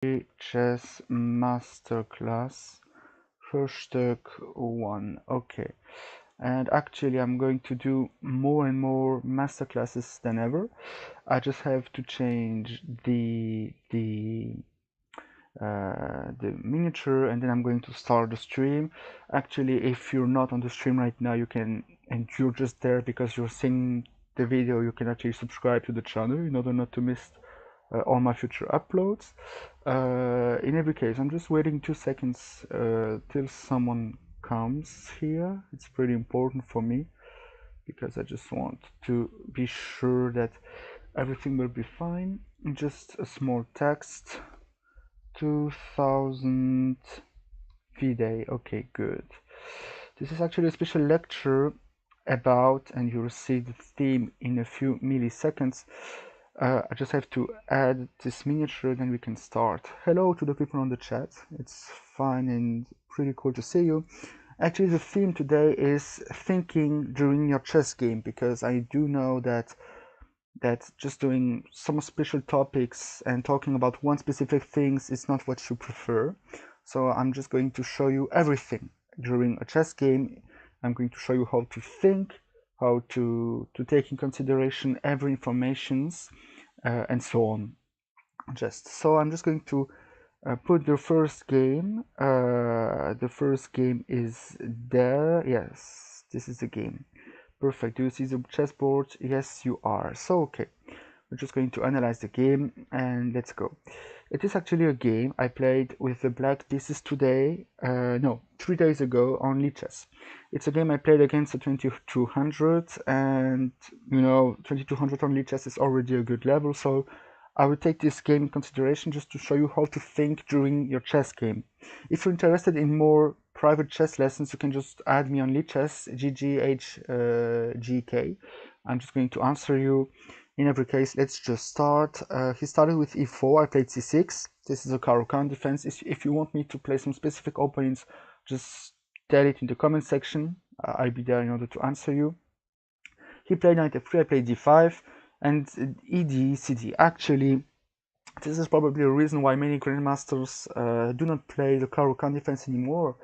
Chess Masterclass #1. Okay, and actually I'm going to do more and more masterclasses than ever. I just have to change the miniature, and then I'm going to start the stream. Actually, if you're not on the stream right now, you can, and you're just there because you're seeing the video, you can actually subscribe to the channel in order not to miss all my future uploads. In every case, I'm just waiting 2 seconds till someone comes here. It's pretty important for me because I just want to be sure that everything will be fine. Just a small text. 2000 Fide. Okay, good. This is actually a special lecture about, and you'll see the theme in a few milliseconds. I just have to add this miniature, then we can start. Hello to the people on the chat. It's fine and pretty cool to see you. Actually, the theme today is thinking during your chess game, because I do know that just doing some special topics and talking about one specific things is not what you prefer. So I'm just going to show you everything during a chess game. I'm going to show you how to think, how to take in consideration every informations, and so on. So I'm just going to put the first game. The first game is there. Yes, this is the game. Perfect. Do you see the chessboard? Yes, you are. So, okay. We're just going to analyze the game and let's go. It is actually a game I played with the black pieces today. No, 3 days ago on lichess. It's a game I played against the 2200, and you know, 2200 on lichess is already a good level. So I will take this game in consideration just to show you how to think during your chess game. If you're interested in more private chess lessons, you can just add me on lichess, gghjk. I'm just going to answer you. In every case, let's just start. He started with e4, I played c6. This is a Caro-Kann defense. If you want me to play some specific openings, just tell it in the comment section. I'll be there in order to answer you. He played knight f3, I played d5, and ed, cd. Actually, this is probably a reason why many grandmasters do not play the Caro-Kann defense anymore.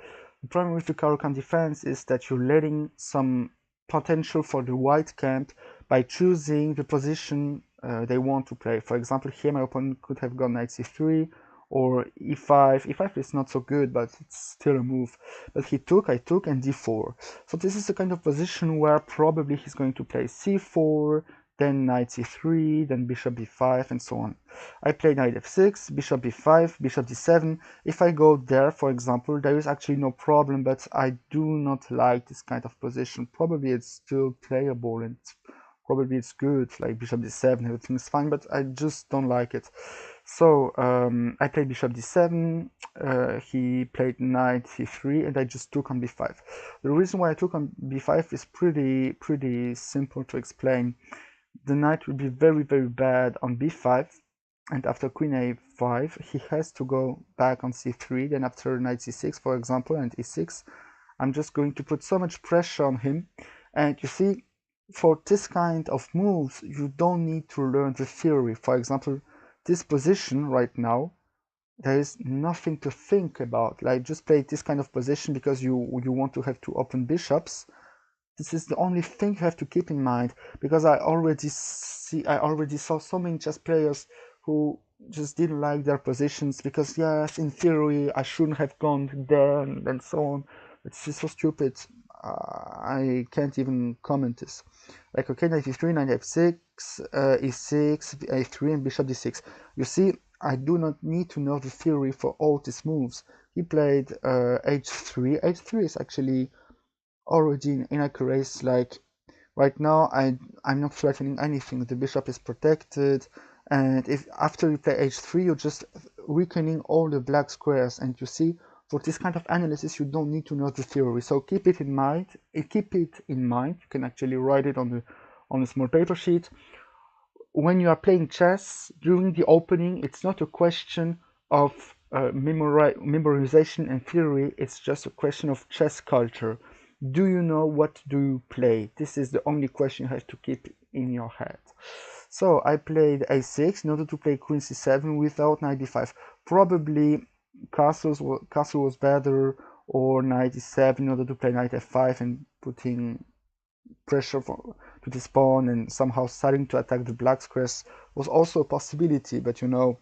The problem with the Caro-Kann defense is that you're letting some potential for the white camp by choosing the position they want to play. For example, here my opponent could have gone knight c3 or e5. e5 is not so good, but it's still a move. But he took, I took, and d4. So this is the kind of position where probably he's going to play c4, then knight c3, then bishop b5, and so on. I play knight f6, bishop b5, bishop d7. If I go there, for example, there is actually no problem, but I do not like this kind of position. Probably it's still playable and probably it's good, like bishop d7, everything is fine, but I just don't like it. So I played bishop d7, he played knight c3, and I just took on b5. The reason why I took on b5 is pretty simple to explain. The knight will be very bad on b5, and after queen a5 he has to go back on c3. Then after knight c6, for example, and e6, I'm just going to put so much pressure on him. And you see, for this kind of moves you don't need to learn the theory. For example, this position right now, there is nothing to think about. Like, just play this kind of position because you want to have two open bishops. This is the only thing you have to keep in mind, because I already saw so many chess players who just didn't like their positions because, yes, in theory I shouldn't have gone there, and so on. It's just so stupid. I can't even comment this. Like, okay, knight e3, knight f6, e6, a3, and bishop d6. You see, I do not need to know the theory for all these moves. He played h3. h3 is actually already in accuracy. Like, right now I'm not threatening anything. The bishop is protected, and if after you play h3 you're just weakening all the black squares. And you see, for this kind of analysis you don't need to know the theory, so keep it in mind. You can actually write it on a small paper sheet. When you are playing chess during the opening, it's not a question of memorization and theory. It's just a question of chess culture. Do you know what do you play? This is the only question you have to keep in your head. So I played a6 in order to play queen c7 without knight d5. probably castle was better, or knight e7 in order to play knight f5 and putting pressure to this pawn and somehow starting to attack the black squares was also a possibility, but you know,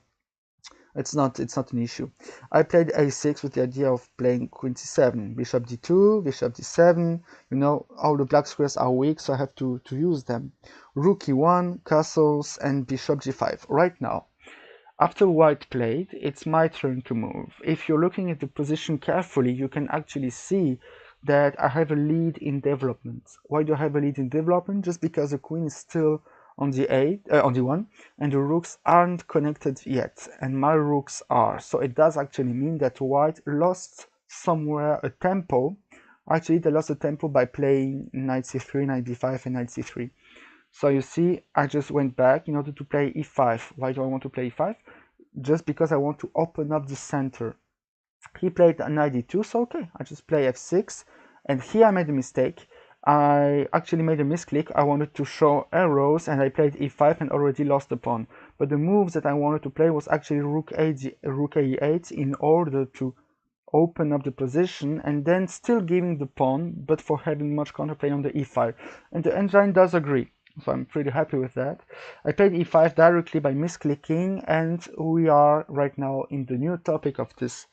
it's not an issue. I played a6 with the idea of playing queen c7, bishop d2, bishop d7. You know, all the black squares are weak, so I have to use them. Rook e1, castles, and bishop g5. Right now, after white played, it's my turn to move. If you're looking at the position carefully, you can actually see that I have a lead in development. Why do I have a lead in development? Just because the queen is still on the on the 1, and the rooks aren't connected yet, and my rooks are. So it does actually mean that white lost somewhere a tempo. Actually, they lost a tempo by playing knight c3, knight b5, and knight c3. So you see, I just went back in order to play e5. Why do I want to play e5? Just because I want to open up the center. He played knight d2, so okay, I just play f6. And here I made a mistake. I actually made a misclick. I wanted to show arrows, and I played e5 and already lost the pawn. But the moves that I wanted to play was actually rook e8 in order to open up the position and then still giving the pawn, but for having much counterplay on the e5. And the engine does agree. So I'm pretty happy with that. I played e5 directly by misclicking, and we are right now in the new topic of this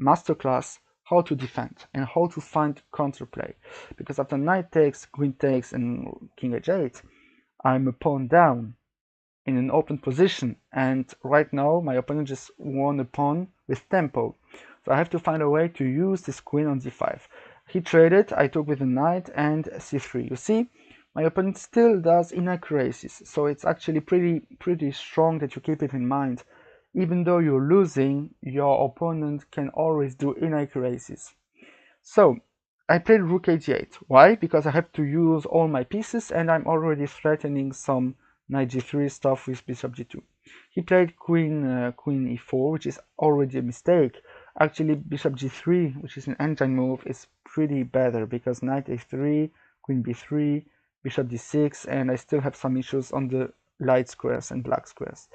masterclass, how to defend and how to find counterplay. Because after knight takes, queen takes, and king h8, I'm a pawn down in an open position, and right now my opponent just won a pawn with tempo. So I have to find a way to use this queen on d5. He traded, I took with the knight, and c3. You see, my opponent still does inaccuracies, so it's actually pretty strong that you keep it in mind. Even though you're losing, your opponent can always do inaccuracies. So I played rook h8. Why? Because I have to use all my pieces, and I'm already threatening some knight g3 stuff with bishop g2. He played queen e4, which is already a mistake. Actually, bishop g3, which is an engine move, is pretty better because knight a3, queen b3, bishop d6, and I still have some issues on the light squares and black squares.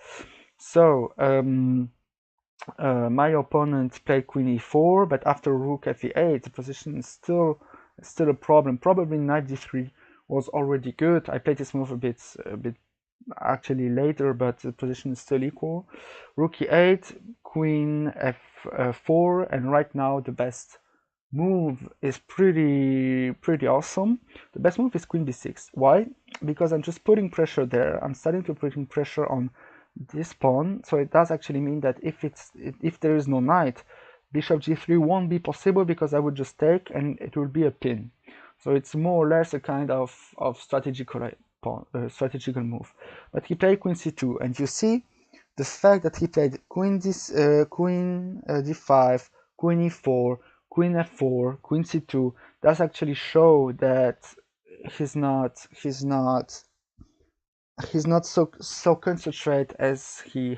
So my opponent played queen e4, but after rook f8, the position is still a problem. Probably knight d3 was already good. I played this move a bit actually later, but the position is still equal. Rook e8, queen f4, and right now the best move is pretty awesome. The best move is queen b6. Why? Because I'm just putting pressure there. I'm starting to putting pressure on this pawn, so it does actually mean that if there is no knight, bishop g3 won't be possible because I would just take and it will be a pin. So it's more or less a kind of strategical move. But he played queen c2, and you see the fact that he played queen d5, queen e4, queen f4, queen c2 does actually show that he's not so concentrated as he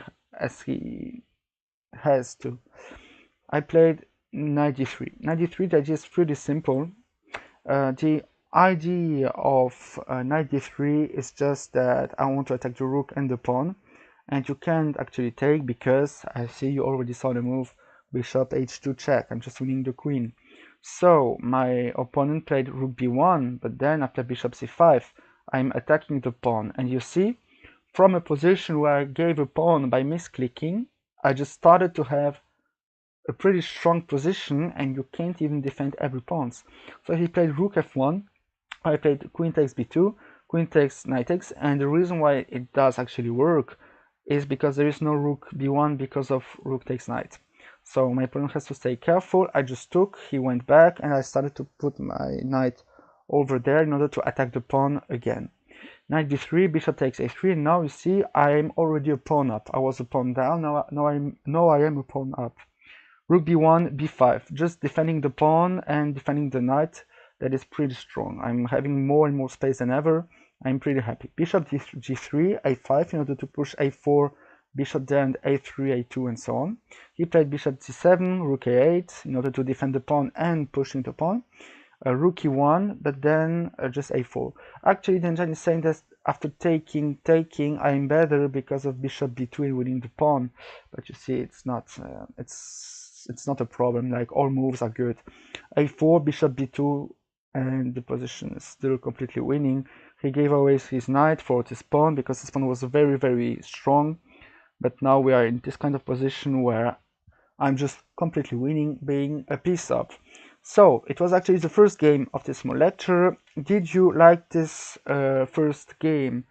has to. I played knight d3. Knight d3, that is pretty simple. The idea of knight d3 is just that I want to attack the rook and the pawn, and you can't actually take because I see you already saw the move bishop h2 check. I'm just winning the queen. So my opponent played rook b1, but then after bishop c5, I'm attacking the pawn, and you see, from a position where I gave a pawn by misclicking, I just started to have a pretty strong position, and you can't even defend every pawns. So he played rook f1, I played queen takes b2, queen takes, knight takes, and the reason why it does actually work is because there is no rook b1 because of rook takes knight. So my opponent has to stay careful. I just took, he went back, and I started to put my knight over there in order to attack the pawn again. Knight b3, bishop takes a3, and now you see I'm already a pawn up. I was a pawn down, now I am a pawn up. Rook b1, b5, just defending the pawn and defending the knight. That is pretty strong. I'm having more and more space than ever. I'm pretty happy. Bishop g3, a5 in order to push a4, bishop there, and a3, a2, and so on. He played bishop c7, rook a8 in order to defend the pawn and pushing the pawn. Rook e1, but then just a4. Actually, the engine is saying that after taking, I'm better because of bishop b2 winning the pawn. But you see, it's not a problem. Like, all moves are good. a4, bishop b2, and the position is still completely winning. He gave away his knight for this pawn because this pawn was very, very strong. But now we are in this kind of position where I'm just completely winning, being a piece up. So it was actually the first game of this small lecture. Did you like this first game?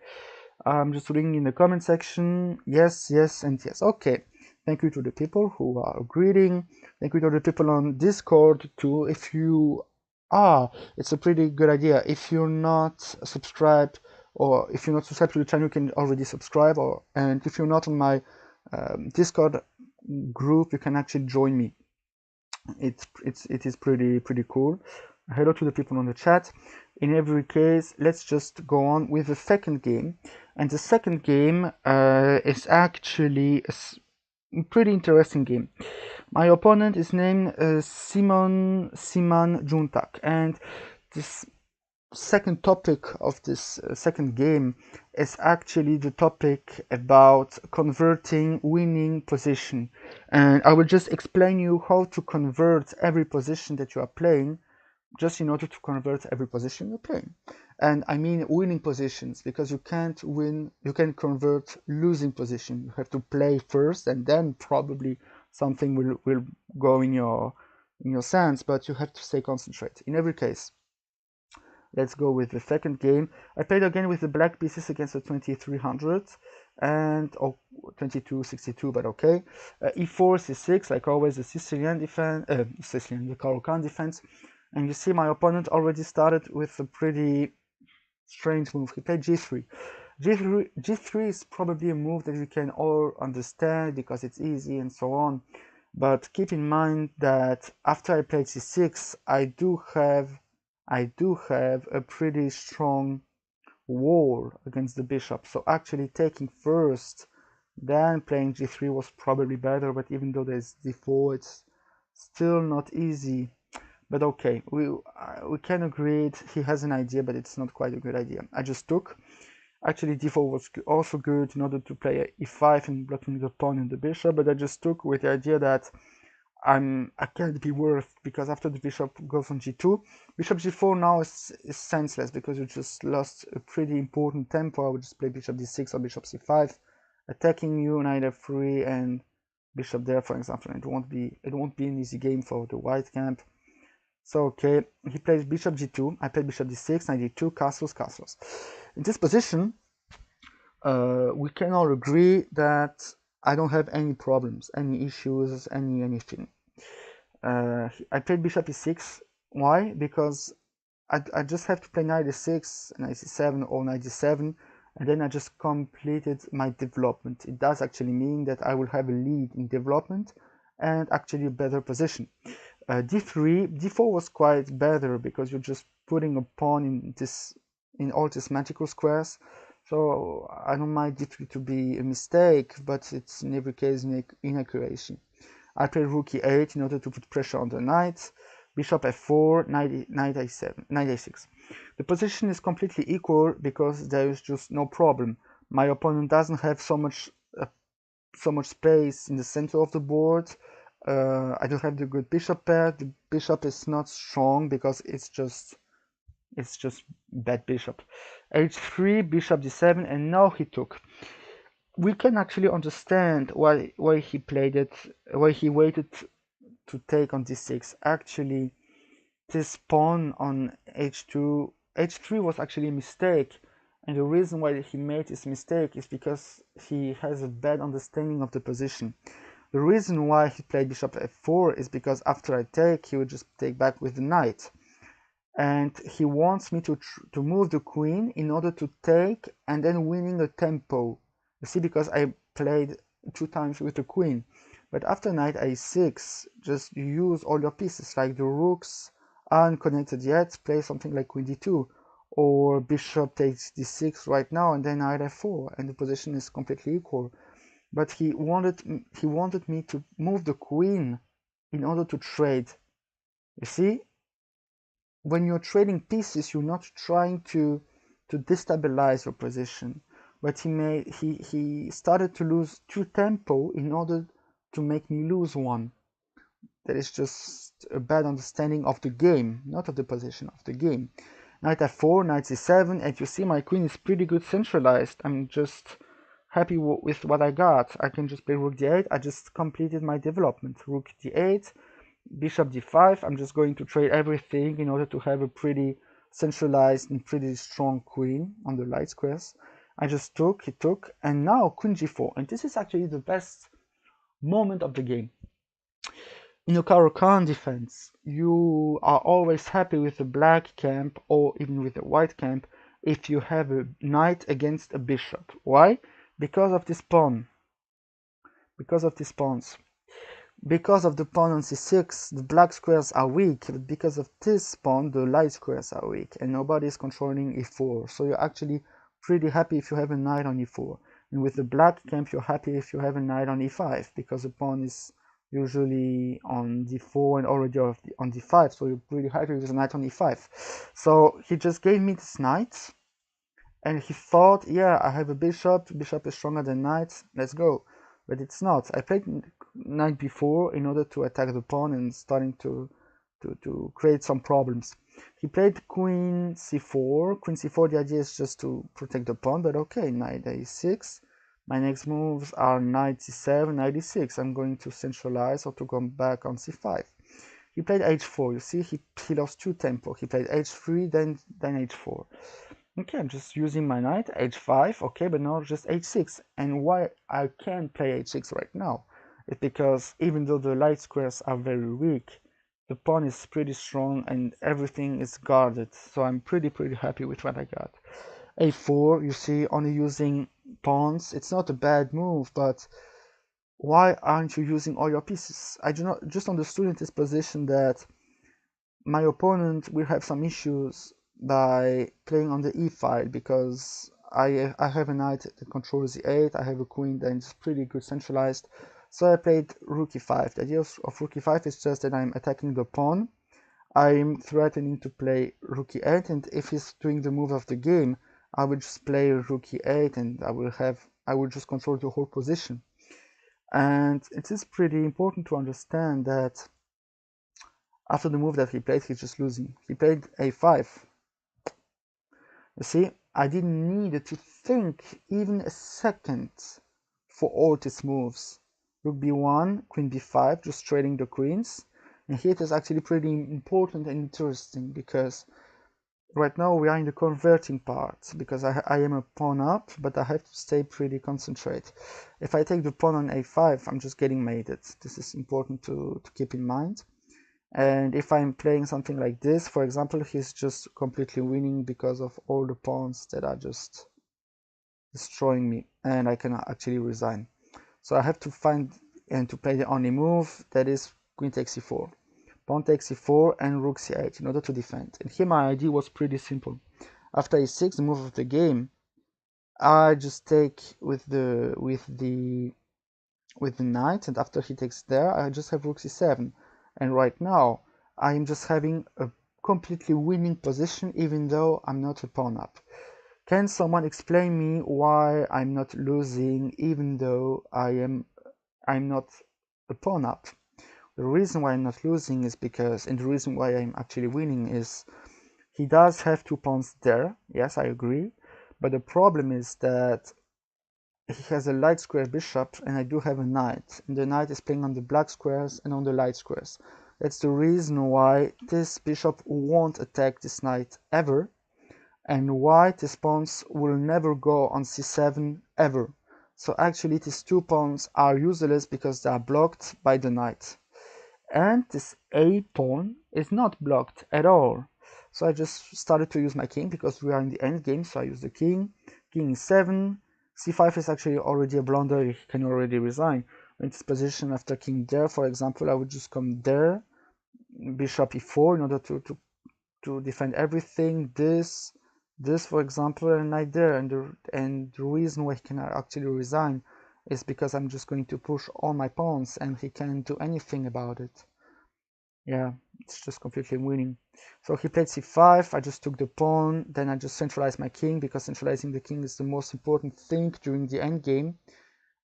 I'm just reading in the comment section. Yes, yes, and yes. Okay. Thank you to the people who are greeting. Thank you to the people on Discord too. If you are, it's a pretty good idea. If you're not subscribed, or if you're not subscribed to the channel, you can already subscribe. And if you're not on my Discord group, you can actually join me. It is pretty cool. Hello to the people on the chat. In every case, let's just go on with the second game. And the second game is actually a pretty interesting game. My opponent is named Siman Juntak, and this second topic of this second game is actually the topic about converting winning position. And I will just explain you how to convert every position that you are playing, just in order to convert every position you're playing. And I mean winning positions, because you can't win, you can convert losing position. You have to play first, and then probably something will go in your sense, but you have to stay concentrated. In every case, let's go with the second game. I played again with the black pieces against the 2300 and 2262, but okay. E4, C6, like always, the Sicilian defense, the Caro-Kann defense. And you see my opponent already started with a pretty strange move. He played G3. G3 is probably a move that we can all understand because it's easy and so on. But keep in mind that after I played C6, I do have a pretty strong wall against the bishop. So actually taking first, then playing G3 was probably better. But even though there's D4, it's still not easy. But okay, we can agree he has an idea, but it's not quite a good idea. I just took. Actually, D4 was also good in order to play E5 and blocking the pawn and the bishop, but I just took with the idea that I can't be worth, because after the bishop goes on G2, bishop G4 now is senseless because you just lost a pretty important tempo. I would just play bishop D6 or bishop C5, attacking you, knight F3 and bishop there, for example. It won't be an easy game for the white camp. So okay, he plays bishop G2. I played bishop D6, knight D2, castles. In this position, we can all agree that I don't have any problems, any issues, anything. I played bishop e6. Why? Because I just have to play knight e6, knight c7, or knight d7, and then I just completed my development. It does actually mean that I will have a lead in development and actually a better position. D3, D4 was quite better because you're just putting a pawn in all these magical squares. So I don't mind D3 to be a mistake, but it's in every case an inaccuracy. I played rook e8 in order to put pressure on the knight. Bishop f4, knight a7, knight a6. The position is completely equal because there is just no problem. My opponent doesn't have so much space in the center of the board. I don't have the good bishop pair. The bishop is not strong because it's just bad bishop. H3, bishop d7, and now he took. We can actually understand why he played it, why he waited to take on d6. Actually, this pawn on h3 was actually a mistake, and the reason why he made this mistake is because he has a bad understanding of the position. The reason why he played bishop f4 is because after I take, he would just take back with the knight. And he wants me to move the queen in order to take and then winning a tempo. You see, because I played 2 times with the queen. But after knight a6, just use all your pieces, like the rooks aren't connected yet, play something like queen d2, or bishop takes d6 right now, and then knight f4, and the position is completely equal. But he wanted me to move the queen in order to trade. You see, when you're trading pieces, you're not trying to to destabilize your position, but he started to lose 2 tempo in order to make me lose 1. That is just a bad understanding of the game, not of the position, of the game. Knight f4, knight c7, and you see my queen is pretty good centralized. I'm just happy with what I got. I can just play rook d8. I just completed my development. Rook d8, bishop d5. I'm just going to trade everything in order to have a pretty centralized and pretty strong queen on the light squares. I just took, he took, and now queen g4. And this is actually the best moment of the game. In a Caro-Kann defense, you are always happy with the black camp or even with the white camp if you have a knight against a bishop. Why? Because of this pawn. Because of these pawns. Because of the pawn on c6, the black squares are weak, but because of this pawn, the light squares are weak, and nobody is controlling e4. So you're actually pretty happy if you have a knight on e4. And with the black camp, you're happy if you have a knight on e5, because the pawn is usually on d4 and already on d5, so you're pretty happy with a knight on e5. So he just gave me this knight, and he thought, yeah, I have a bishop is stronger than knight, let's go. But it's not. I played knight b4 in order to attack the pawn and starting to create some problems. He played queen c4. Queen c4, the idea is just to protect the pawn, but okay, knight a6. My next moves are knight c7, knight e6. I'm going to centralize or to come back on c5. He played h4. You see, he lost 2 tempo. He played h3, then h4. Okay, I'm just using my knight, h5, okay, but now just h6. And why I can't play h6 right now is because even though the light squares are very weak, the pawn is pretty strong and everything is guarded. So I'm pretty happy with what I got. a4, you see, only using pawns. It's not a bad move, but why aren't you using all your pieces? I do not just understood in this position that my opponent will have some issues by playing on the e file because I have a knight that controls the 8, I have a queen that is pretty good centralized, so I played rook e5. The idea of rook e5 is just that I'm attacking the pawn, I'm threatening to play rook e8, and if he's doing the move of the game, I will just play rook e8 and I will just control the whole position. And it is pretty important to understand that after the move that he played, he's just losing. He played a5. You see, I didn't need to think even a second for all these moves. Rook b1, queen b5, just trading the queens. And here it is actually pretty important and interesting because right now we are in the converting part because I am a pawn up, but I have to stay pretty concentrated. If I take the pawn on a5, I'm just getting mated. This is important to keep in mind. And if I'm playing something like this, for example, he's just completely winning because of all the pawns that are just destroying me, and I can actually resign. So I have to find and to play the only move, that is queen takes c4, pawn takes c4, and rook c8 in order to defend. And here my idea was pretty simple. After a6, the move of the game, I just take with the knight, and after he takes there, I just have rook c7. And right now, I'm just having a completely winning position, even though I'm not a pawn up. Can someone explain me why I'm not losing, even though I'm not a pawn up? The reason why I'm not losing is because, and the reason why I'm actually winning is, he does have 2 pawns there. Yes, I agree. But the problem is that he has a light square bishop and I do have a knight, and the knight is playing on the black squares and on the light squares. That's the reason why this bishop won't attack this knight ever, and why these pawns will never go on c7 ever. So actually these 2 pawns are useless because they are blocked by the knight. And this a pawn is not blocked at all. So I just started to use my king because we are in the end game, so I use the king. King e7, c5 is actually already a blunder, he can already resign. In this position after king there, for example, I would just come there, bishop e4 in order to defend everything, this for example, and knight there, and the reason why he can actually resign is because I'm just going to push all my pawns and he can't do anything about it. Yeah, it's just completely winning. So he played c5, I just took the pawn, then I just centralized my king, because centralizing the king is the most important thing during the endgame.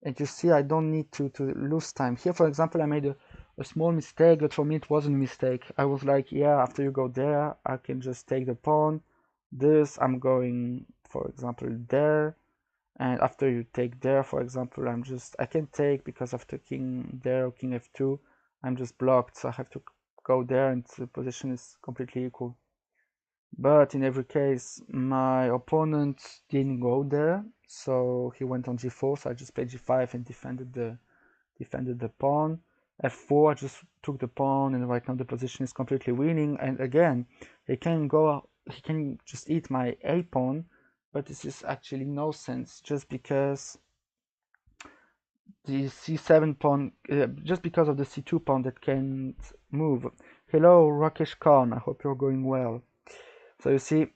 And you see, I don't need to lose time. Here, for example, I made a small mistake, but for me it wasn't a mistake. I was like, yeah, after you go there, I can just take the pawn. This, I'm going, for example, there. And after you take there, for example, I can take, because after king there or king f2, I'm just blocked. So I have to go there, and the position is completely equal. But in every case, my opponent didn't go there, so he went on g4. So I just played g5 and defended the pawn. f4, I just took the pawn, and right now the position is completely winning. And again, he can just eat my a pawn, but this is actually no sense, just because the c7 pawn, just because of the c2 pawn that can't move. Hello, Rakesh Khan, I hope you're going well. So you see,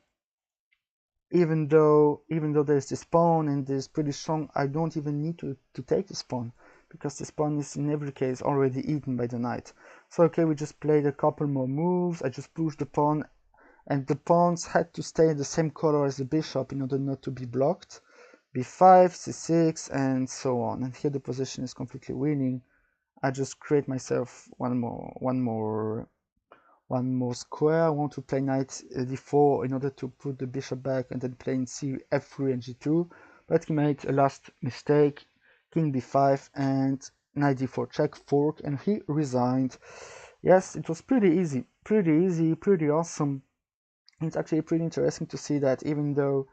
even though there's this pawn and this pretty strong, I don't even need to take this pawn, because this pawn is in every case already eaten by the knight. So okay, we just played a couple more moves. I just pushed the pawn, and the pawns had to stay the same color as the bishop in order not to be blocked. b5, c6, and so on. And here the position is completely winning. I just create myself one more square. I want to play knight d4 in order to put the bishop back, and then playing f3 and g2. But he made a last mistake, king b5 and knight d4 check, fork, and he resigned. Yes, it was pretty easy, pretty awesome. It's actually pretty interesting to see that even though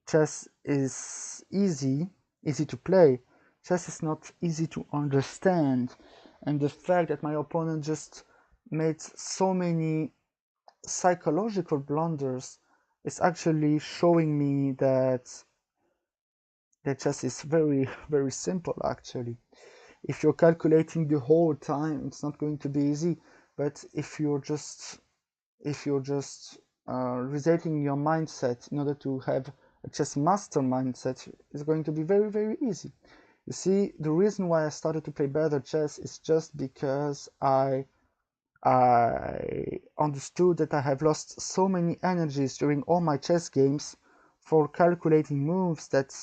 chess is easy to play, chess is not easy to understand. And the fact that my opponent just made so many psychological blunders is actually showing me that chess is very, very simple actually. If you're calculating the whole time, it's not going to be easy. But if you're just resetting your mindset in order to have a chess master mindset, is going to be very, very easy. You see, the reason why I started to play better chess is just because I understood that I have lost so many energies during all my chess games for calculating moves that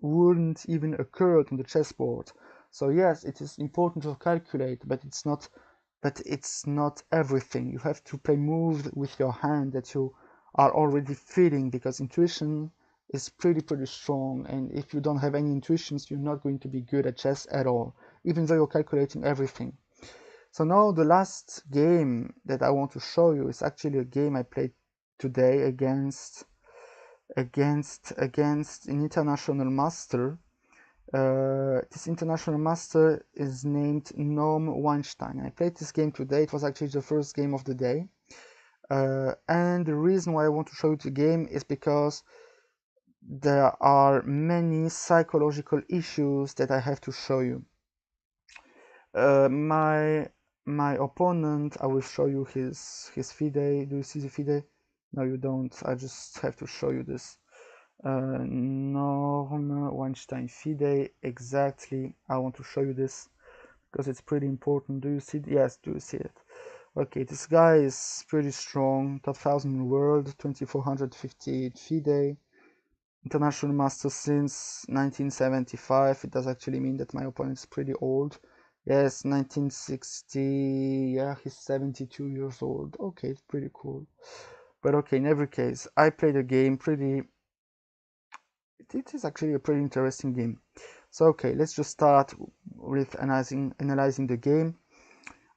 wouldn't even occur on the chessboard. So yes, it is important to calculate, but it's not everything. You have to play moves with your hand that you are already feeling, because intuition is pretty strong, and if you don't have any intuitions, you're not going to be good at chess at all, even though you're calculating everything. So now the last game that I want to show you is actually a game I played today against an international master. This international master is named Norm Weinstein. I played this game today. It was actually the first game of the day. And the reason why I want to show you the game is because there are many psychological issues that I have to show you. My opponent, I will show you his Fide. Do you see the Fide? No, you don't. I just have to show you this. Norm Weinstein Fide, exactly. I want to show you this because it's pretty important. Do you see it? Yes, do you see it? Okay, this guy is pretty strong, top 1000 in the world, 2450 Fide, international master since 1975. It does actually mean that my opponent is pretty old. Yes, 1960, yeah, he's 72 years old. Okay, it's pretty cool. But okay, in every case, I played a game it is actually a pretty interesting game. So okay, let's just start with analyzing the game.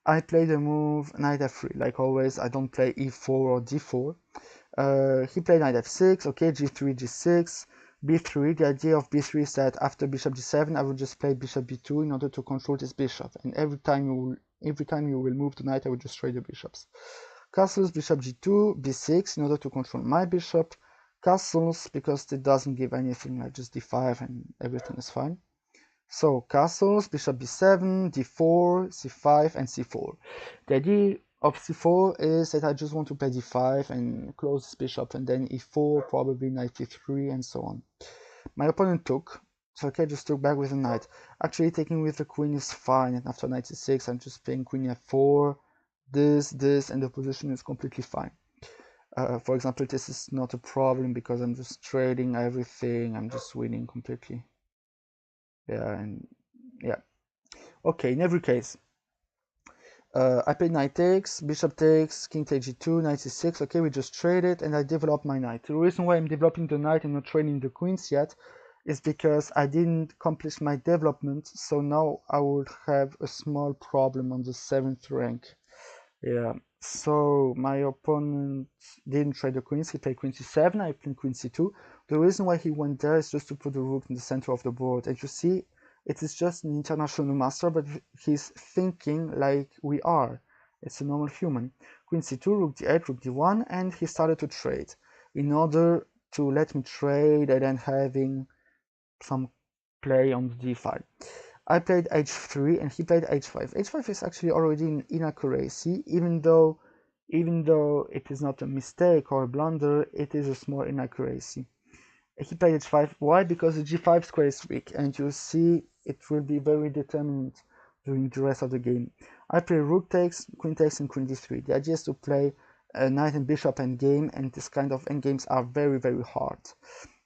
I play the move knight f3. Like always, I don't play e4 or d4. He played knight f6, okay, g3, g6, b3. The idea of b3 is that after bishop g7, I will just play bishop b2 in order to control this bishop. And every time you will move the knight, I will just trade the bishops. Castles, bishop g2, b6 in order to control my bishop. Castles, because it doesn't give anything, like just d5 and everything is fine. So castles, bishop b7, d4, c5, and c4. The idea of c4 is that I just want to play d5 and close this bishop, and then e4, probably knight e3, and so on. My opponent took, So okay, just took back with the knight. Actually, taking with the queen is fine, and after knight e6, I'm just playing queen f4, this, and the position is completely fine. For example, this is not a problem because I'm just trading everything, I'm just winning completely. Yeah, and yeah. Okay, in every case, I played knight takes, bishop takes, king takes g2, knight c6. Okay, we just traded, and I developed my knight. The reason why I'm developing the knight and not trading the queens yet is because I didn't accomplish my development, so now I would have a small problem on the 7th rank. Yeah, so my opponent didn't trade the queens, he played queen c7, I played queen c2. The reason why he went there is just to put the rook in the center of the board. And you see, it is just an international master, but he's thinking like we are. It's a normal human. Queen c2, rook d8, rook d1, and he started to trade in order to let me trade and then having some play on the d5. I played h3 and he played h5. h5 is actually already an inaccuracy, even though it is not a mistake or a blunder, it is a small inaccuracy. He played h5. Why? Because the g5 square is weak, and you see it will be very determinant during the rest of the game. I play rook takes, queen takes, and queen d3. The idea is to play knight and bishop endgame, and this kind of endgames are very, very hard.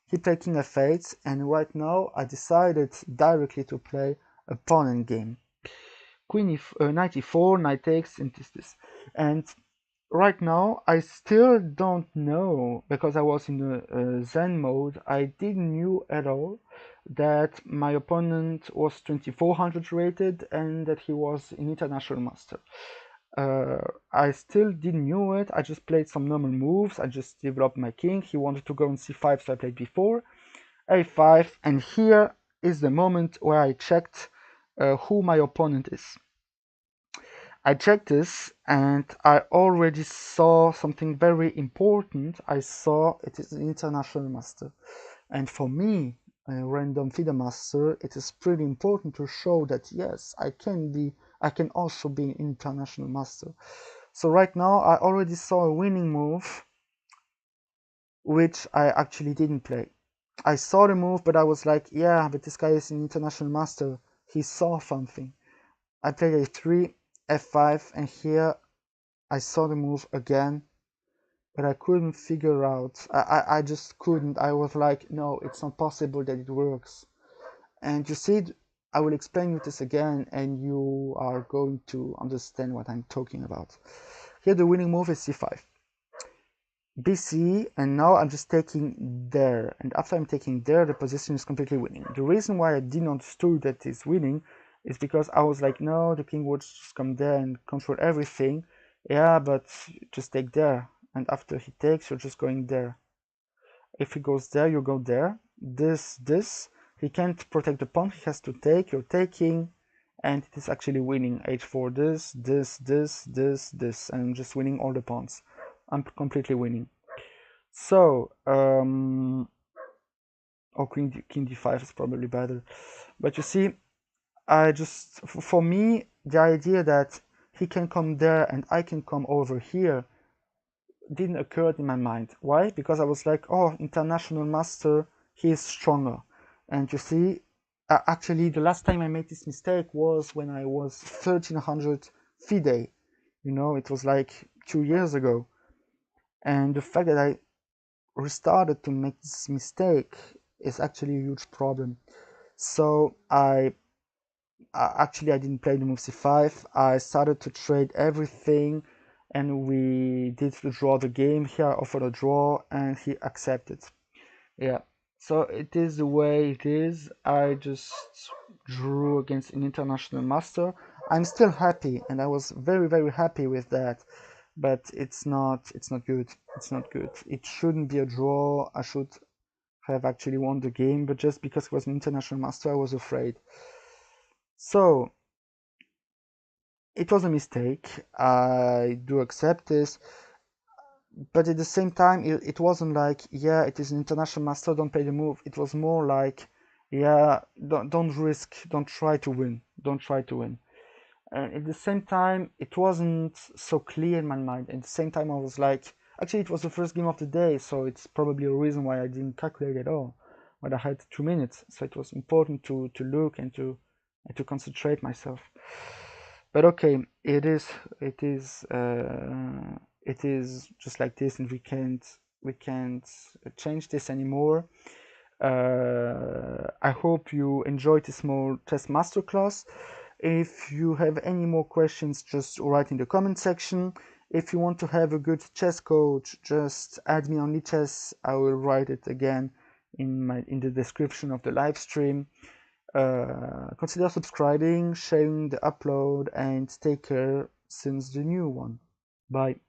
He played king f8, and right now I decided directly to play a pawn endgame. Knight e4, knight takes, and this. And right now I still don't know, because I was in a Zen mode, I didn't knew at all that my opponent was 2400 rated and that he was an international master. I still didn't knew it. I just played some normal moves. I just developed my king. He wanted to go on c5, so I played b4, a5, and here is the moment where I checked who my opponent is. I checked this and I already saw something very important. I saw it is an international master. And for me, a random Fide master, it is pretty important to show that yes, I can also be an international master. So right now I already saw a winning move, which I actually didn't play. I saw the move, but I was like, yeah, but this guy is an international master. He saw something. I played a3, f5, and here I saw the move again, but I couldn't figure out. I just couldn't. I was like, no, it's not possible that it works. And you see, I will explain you this again, and you are going to understand what I'm talking about. Here the winning move is c5. BC, and now I'm just taking there, and after I'm taking there, the position is completely winning. The reason why I didn't understand that it's winning is because I was like, no, the king would just come there and control everything. Yeah, but just take there, and after he takes, you're just going there. If he goes there, you go there. This, he can't protect the pawn, he has to take, you're taking, and it is actually winning. H4, this, and I'm just winning all the pawns. I'm completely winning. So, king d5 is probably better. But you see, for me, the idea that he can come there and I can come over here didn't occur in my mind. Why? Because I was like, oh, international master, he is stronger. And you see, actually, the last time I made this mistake was when I was 1300 Fide. You know, it was like 2 years ago. And the fact that I restarted to make this mistake is actually a huge problem. So actually I didn't play the move c5. I started to trade everything, and we did draw the game. Here I offered a draw, and he accepted. Yeah. So it is the way it is. I just drew against an international master. I'm still happy, and I was very, very happy with that. But it's not good. It's not good. It shouldn't be a draw. I should have actually won the game, but just because he was an international master, I was afraid. So it was a mistake. I do accept this, but at the same time, it wasn't like, yeah, it is an international master, don't play the move. It was more like, yeah, don't risk, don't try to win, don't try to win. And at the same time, it wasn't so clear in my mind. At the same time, I was like, actually, it was the first game of the day, so it's probably a reason why I didn't calculate at all. when I had 2 minutes, so it was important to look and to concentrate myself. But okay, it is just like this, and we can't change this anymore. I hope you enjoyed this small chess masterclass. If you have any more questions, just write in the comment section. If you want to have a good chess coach, just add me on lichess. I will write it again in the description of the live stream. Consider subscribing, sharing the upload, and take care since the new one. Bye.